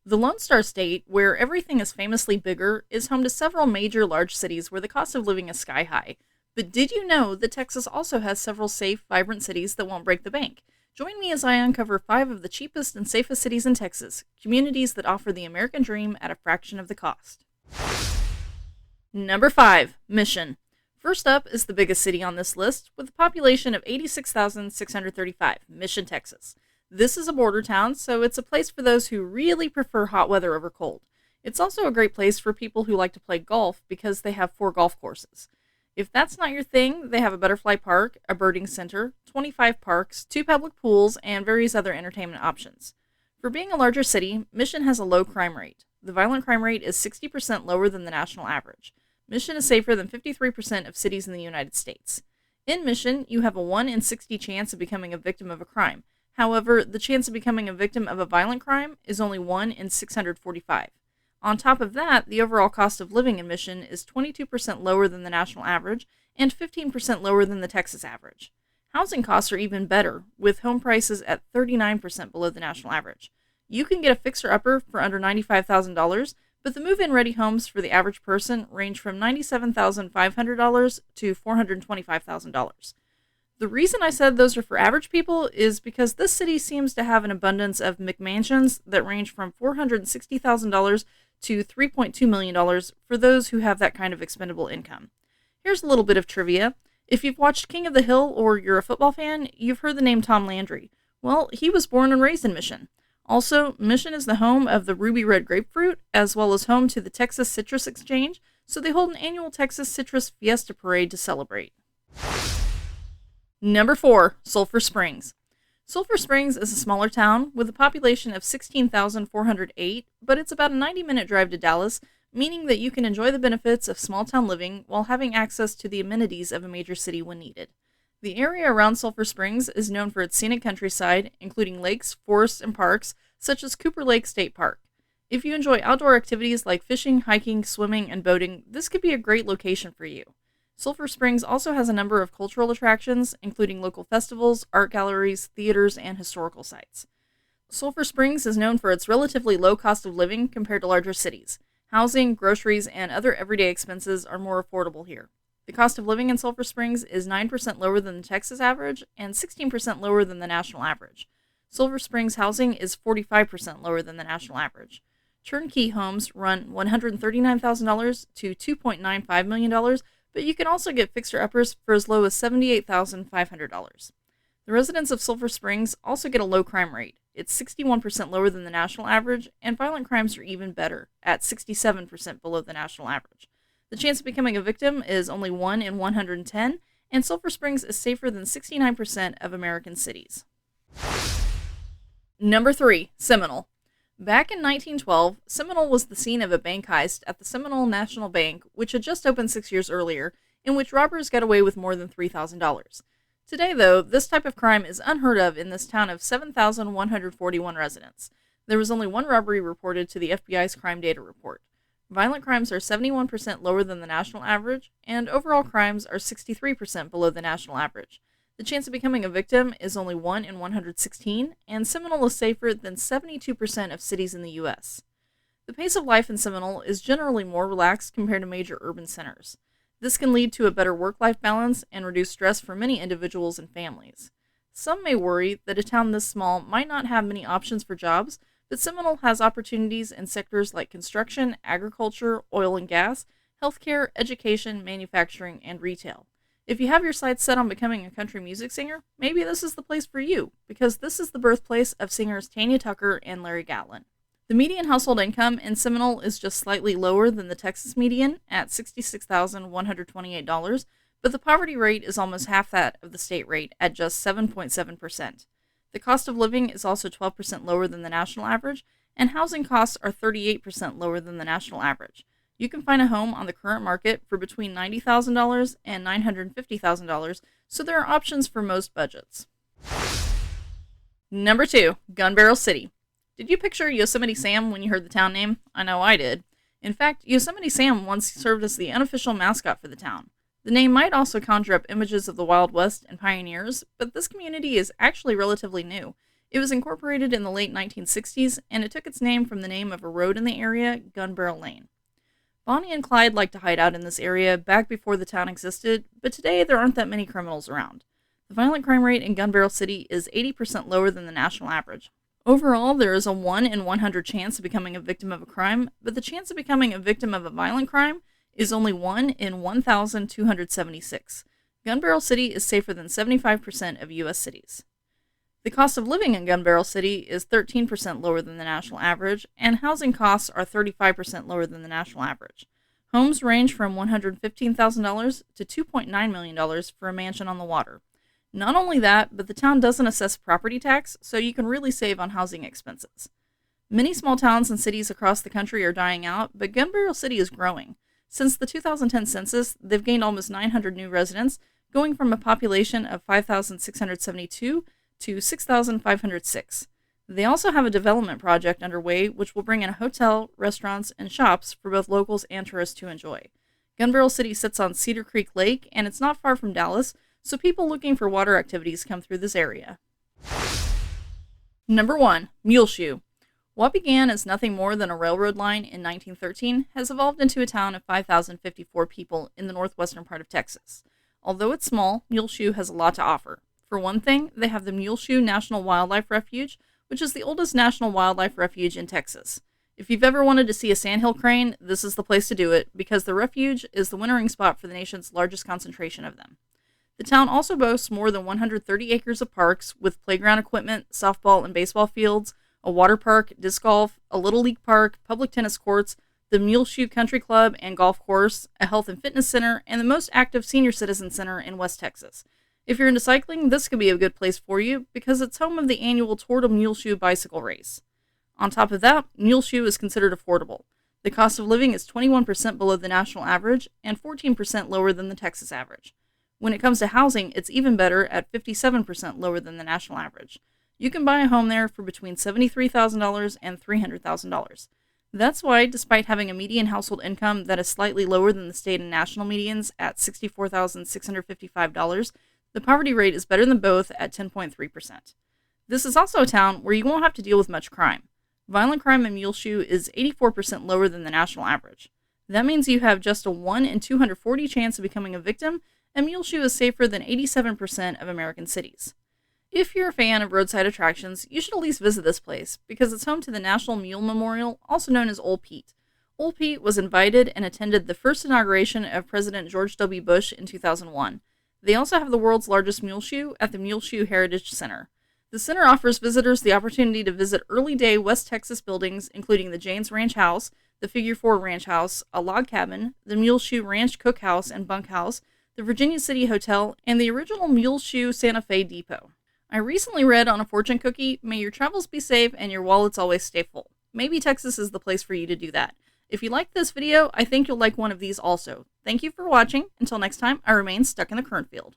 The Lonestar State, where everything is famously bigger, is home to several major large cities where the cost of living is sky high. But did you know that Texas also has several safe, vibrant cities that won't break the bank? Join me as I uncover 5 of the cheapest and safest cities in Texas, communities that offer the American dream at a fraction of the cost. Number 5, Mission. First up is the biggest city on this list, with a population of 86,635, Mission, Texas. This is a border town, so it's a place for those who really prefer hot weather over cold. It's also a great place for people who like to play golf because they have 4 golf courses. If that's not your thing, they have a butterfly park, a birding center, 25 parks, 2 public pools, and various other entertainment options. For being a larger city, Mission has a low crime rate. The violent crime rate is 60% lower than the national average. Mission is safer than 53% of cities in the United States. In Mission, you have a 1 in 60 chance of becoming a victim of a crime. However, the chance of becoming a victim of a violent crime is only 1 in 645. On top of that, the overall cost of living in Mission is 22% lower than the national average and 15% lower than the Texas average. Housing costs are even better, with home prices at 39% below the national average. You can get a fixer-upper for under $95,000, but the move-in ready homes for the average person range from $97,500 to $425,000. The reason I said those are for average people is because this city seems to have an abundance of McMansions that range from $460,000 to $3.2 million for those who have that kind of expendable income. Here's a little bit of trivia. If you've watched King of the Hill or you're a football fan, you've heard the name Tom Landry. Well, he was born and raised in Mission. Also, Mission is the home of the Ruby Red Grapefruit, as well as home to the Texas Citrus Exchange, so they hold an annual Texas Citrus Fiesta Parade to celebrate. Number 4, Sulphur Springs. Sulphur Springs is a smaller town with a population of 16,408, but it's about a 90-minute drive to Dallas, meaning that you can enjoy the benefits of small-town living while having access to the amenities of a major city when needed. The area around Sulphur Springs is known for its scenic countryside, including lakes, forests, and parks, such as Cooper Lake State Park. If you enjoy outdoor activities like fishing, hiking, swimming, and boating, this could be a great location for you. Sulphur Springs also has a number of cultural attractions, including local festivals, art galleries, theaters, and historical sites. Sulphur Springs is known for its relatively low cost of living compared to larger cities. Housing, groceries, and other everyday expenses are more affordable here. The cost of living in Sulphur Springs is 9% lower than the Texas average and 16% lower than the national average. Sulphur Springs housing is 45% lower than the national average. Turnkey homes run $139,000 to $2.95 million, but you can also get fixer-uppers for as low as $78,500. The residents of Sulphur Springs also get a low crime rate. It's 61% lower than the national average, and violent crimes are even better, at 67% below the national average. The chance of becoming a victim is only 1 in 110, and Sulphur Springs is safer than 69% of American cities. Number 3, Seminole. Back in 1912, Seminole was the scene of a bank heist at the Seminole National Bank, which had just opened 6 years earlier, in which robbers got away with more than $3,000. Today, though, this type of crime is unheard of in this town of 7,141 residents. There was only 1 robbery reported to the FBI's crime data report. Violent crimes are 71% lower than the national average, and overall crimes are 63% below the national average. The chance of becoming a victim is only 1 in 116, and Seminole is safer than 72% of cities in the U.S. The pace of life in Seminole is generally more relaxed compared to major urban centers. This can lead to a better work-life balance and reduce stress for many individuals and families. Some may worry that a town this small might not have many options for jobs, but Seminole has opportunities in sectors like construction, agriculture, oil and gas, healthcare, education, manufacturing, and retail. If you have your sights set on becoming a country music singer, maybe this is the place for you, because this is the birthplace of singers Tanya Tucker and Larry Gatlin. The median household income in Seminole is just slightly lower than the Texas median at $66,128, but the poverty rate is almost half that of the state rate at just 7.7%. The cost of living is also 12% lower than the national average, and housing costs are 38% lower than the national average. You can find a home on the current market for between $90,000 and $950,000, so there are options for most budgets. Number 2, Gun Barrel City. Did you picture Yosemite Sam when you heard the town name? I know I did. In fact, Yosemite Sam once served as the unofficial mascot for the town. The name might also conjure up images of the Wild West and pioneers, but this community is actually relatively new. It was incorporated in the late 1960s, and it took its name from the name of a road in the area, Gun Barrel Lane. Bonnie and Clyde liked to hide out in this area back before the town existed, but today there aren't that many criminals around. The violent crime rate in Gun Barrel City is 80% lower than the national average. Overall, there is a 1 in 100 chance of becoming a victim of a crime, but the chance of becoming a victim of a violent crime is only 1 in 1,276. Gun Barrel City is safer than 75% of U.S. cities. The cost of living in Gun Barrel City is 13% lower than the national average, and housing costs are 35% lower than the national average. Homes range from $115,000 to $2.9 million for a mansion on the water. Not only that, but the town doesn't assess property tax, so you can really save on housing expenses. Many small towns and cities across the country are dying out, but Gun Barrel City is growing. Since the 2010 census, they've gained almost 900 new residents, going from a population of 5,672 to 6,506. They also have a development project underway which will bring in a hotel, restaurants, and shops for both locals and tourists to enjoy. Gun Barrel City sits on Cedar Creek Lake, and it's not far from Dallas, so people looking for water activities come through this area. Number 1. Muleshoe. What began as nothing more than a railroad line in 1913 has evolved into a town of 5,054 people in the northwestern part of Texas. Although it's small, Muleshoe has a lot to offer. For one thing, they have the Muleshoe National Wildlife Refuge, which is the oldest national wildlife refuge in Texas. If you've ever wanted to see a sandhill crane, this is the place to do it, because the refuge is the wintering spot for the nation's largest concentration of them. The town also boasts more than 130 acres of parks, with playground equipment, softball and baseball fields, a water park, disc golf, a Little League park, public tennis courts, the Muleshoe Country Club and Golf Course, a health and fitness center, and the most active senior citizen center in West Texas. If you're into cycling, this could be a good place for you because it's home of the annual Tour de Muleshoe bicycle race. On top of that, Muleshoe is considered affordable. The cost of living is 21% below the national average and 14% lower than the Texas average. When it comes to housing, it's even better at 57% lower than the national average. You can buy a home there for between $73,000 and $300,000. That's why, despite having a median household income that is slightly lower than the state and national medians at $64,655, the poverty rate is better than both at 10.3%. This is also a town where you won't have to deal with much crime. Violent crime in Muleshoe is 84% lower than the national average. That means you have just a 1 in 240 chance of becoming a victim, and Muleshoe is safer than 87% of American cities. If you're a fan of roadside attractions, you should at least visit this place, because it's home to the National Mule Memorial, also known as Old Pete. Old Pete was invited and attended the first inauguration of President George W. Bush in 2001. They also have the world's largest muleshoe at the Muleshoe Heritage Center. The center offers visitors the opportunity to visit early-day West Texas buildings, including the Jane's Ranch House, the Figure 4 Ranch House, a log cabin, the Muleshoe Ranch Cookhouse and Bunkhouse, the Virginia City Hotel, and the original Muleshoe Santa Fe Depot. I recently read on a fortune cookie, "May your travels be safe and your wallets always stay full." Maybe Texas is the place for you to do that. If you liked this video, I think you'll like one of these also. Thank you for watching. Until next time, I remain stuck in the cornfield.